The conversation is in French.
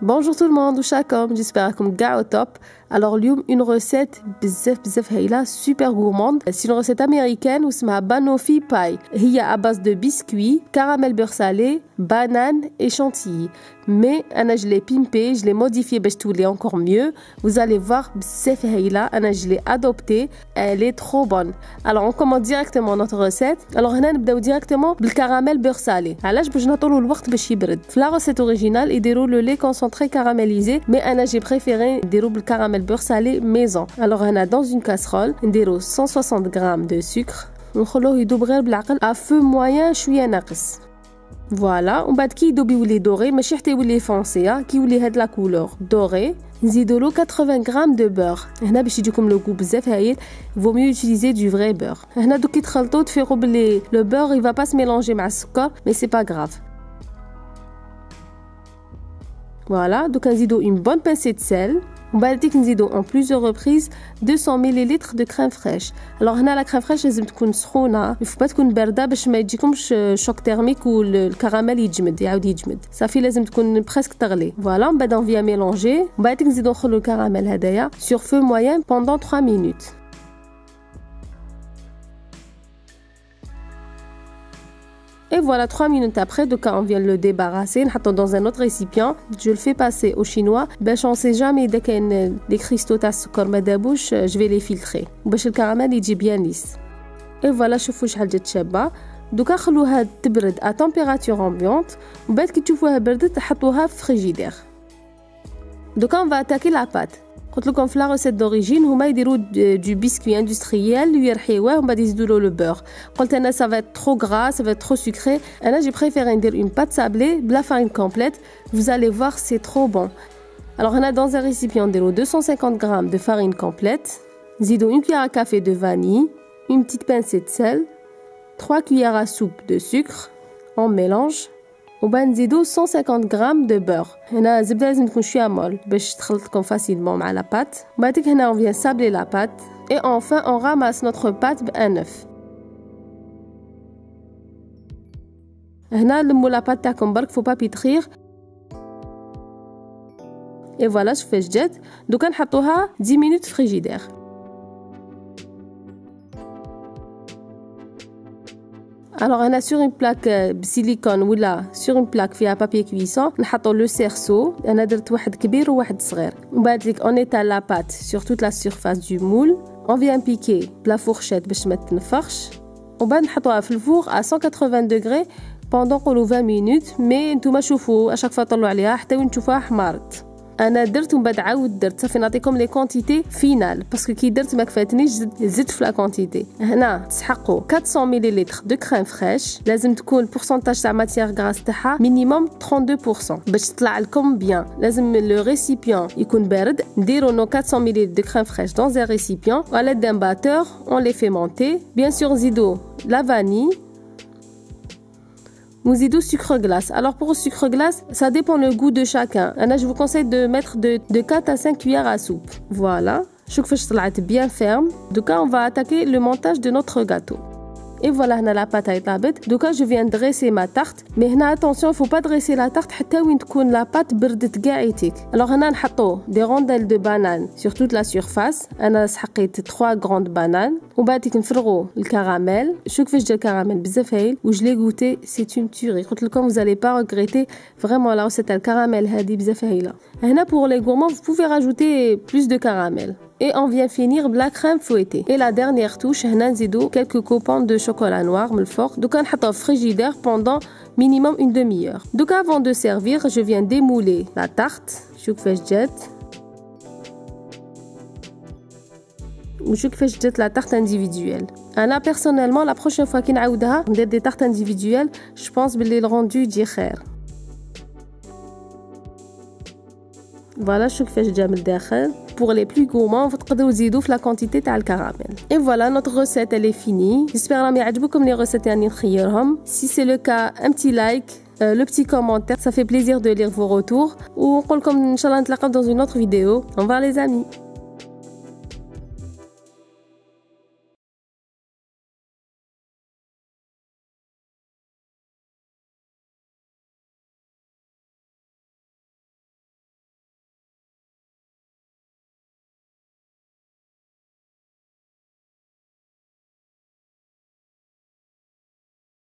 Bonjour tout le monde, وشاكم j'espère que vous êtes au top. Alors اليوم une recette بزاف هايله super gourmande. C'est une recette américaine واسمها banoffee pie. هي à base de biscuits, caramel beurre salé, banane et chantilly. Mais انا je l'ai pimpé, je l'ai modifié باش تولي encore mieux. Vous allez voir بزاف هايله. انا je l'ai adoptée, elle est trop bonne. Alors on commence directement notre recette. Alors هنا نبداو directement بالcaramel beurre salé. علاش باش نعطولو الوقت باش يبرد. في la recette originale يديروا le lait concentré caramélisé, mais انا j'ai préféré نديرو بالcaramel beurre salé maison. Alors هنا dans une casserole نديرو 160 g de sucre ونخلوه يذوب غير بالعقل à feu moyen شويه ناقص. فوالا ومن بعد كي يذوب يولي دوري ماشي حتى يولي فونسي كي يولي هاد لا كولور دوري نزيدو له 80 g de beurre. هنا باش يجيكم لو غو بزاف هايل vaut mieux utiliser du vrai beurre. هنا دوك كي تخلطوا تفيقوا بلي le beurre il va pas se mélanger مع السكر mais c'est pas grave. Voilà, donc نزيدو une bonne pincée de sel. On va dire نزيدو en plusieurs reprises 200 ml de crème fraîche. Alors هنا la crème fraîche لازم تكون سخونه، il faut pas تكون بارده باش ما يجيكمش شوك تيرميك والكراميل يجمد يعاود يجمد. صافي لازم تكون presque تغلي. Voilà, on va on vient mélanger. On va dire نزيدو نخلو الكراميل هدايا sur feu moyen pendant 3 minutes. Et voilà, 3 minutes après, donc on vient le débarrasser, dans un autre récipient. Je le fais passer au chinois. Ben, on ne sait jamais dès qu'il y a des cristaux de sucre dans la bouche, je vais les filtrer. Pour que le caramel il bien lisse. Et voilà, je vous montre comment donc خلوها تبرد à température ambiante. وبعد كي تشوفوها بردت حطوها في frigidaire. Donc on va attaquer la pâte. قلت لكم في la recette d'origine هما يديروا du biscuit industriel ويرحيوه ومن بعد يزيدوا له le beurre. قلت انا ça va être trop gras, ça va être trop sucré. انا j'ai préféré ندير une pâte sablée بلا farine complète. Vous allez voir, c'est trop bon. Alors on a dans un récipient نديروا 250 g de farine complète. نزيدوا une cuillère à café de vanille, une petite pincée de sel, 3 cuillères à soupe de sucre. On mélange. وبعد نزيدو 150 g de beurre. هنا الزبده لازم تكون شويه مول باش تخلط لكم فاسيلمون مع لا بات. بعدك هنا on vient sabler la pâte et enfin on ramasse notre pâte بان œuf. هنا لموا لا بات تاعكم برك faut pas pétrir. et voilà شوفي جات دوكا نحطوها 10 minutes frigidaire. Alors on a sur une plaque بسيليكون ولا sur une plaque فيها papier cuisson نحطوا le cerceau. انا درت واحد كبير وواحد صغير. ومن بعد ليك on étale la pâte sur toute la surface du moule. On vient piquer la fourchette باش ما تنفخش. ومن بعد نحطوها في الفور à 180 degrés pendant 20 minutes. mais نتوما شوفوا اشاك fois طلعوا عليها حتى وين تشوفوها حمارت. انا درت ومن بعد عاود درت صافي نعطيكم لي كونتيتي فينال باسكو كي درت ما كفاتنيش زدت في لا كونتيتي. هنا تسحقوا 400 ملل دو كريم فريش. لازم تكون البورسونتاج تاع ماتيير غراس تاعها مينيموم 32% باش تطلع لكم بيان. لازم لو ريسيبيون يكون بارد. نديروا نو 400 ملل دو كريم فريش dans un récipient. à l'aide d'un batteur on les fait monter. bien sûr نزيدوا la vanille. نزيدو sucre glace. Alors pour le sucre glace, ça dépend le goût de chacun. Je vous conseille de mettre de 4 à 5 cuillères à soupe. Voilà. شوف فاش طلعت bien ferme. Donc on va attaquer le montage de notre gâteau. Et voilà, هنا la pâte est طابت. Donc je viens dresser ma tarte. Mais هنا attention, il faut pas dresser la tarte حتى وين تكون la pâte بردت كاع يتيك. Alors هنا نحطو des rondelles de banane sur toute la surface. انا سحقيت 3 grandes bananes. وبعد نفرغو الكراميل. شوف كيفاش جا الكراميل بزاف هايل. و je l'ai goûté, c'est une tuerie. قلت لكم vous allez pas regretter vraiment la recette الكراميل هذه بزاف هايله. هنا pour les gourmands, vous pouvez rajouter plus de caramel. Et on vient finir la crème fouettée. Et la dernière touche, هنا نزيدو quelques coupons de chocolat noir من الفوق. Donc نحطو في frigidaire pendant minimum une demi-heure. Donc avant de servir, je viens démouler la tarte. شوف كيفاش جات. وشوف كيفاش جات la tarte individuelle. انا personnellement la prochaine fois كي نعاودها ندير des tartes individuelles, je pense بلي le rendu يجي خير. Voilà, شوف كيفاش جا من الداخل. Pour les plus gourmands, vous تقدروا تزيدوا في la quantité تاع الكراميل. Et voilà, notre recette elle est finie. J'espère راهم يعجبوكم les recettes اللي نخيرهم. Si c'est le cas, un petit like, le petit commentaire, ça fait plaisir de lire vos retours. ونقول لكم ان شاء الله نتلاقاو dans une autre vidéo. Au revoir les amis.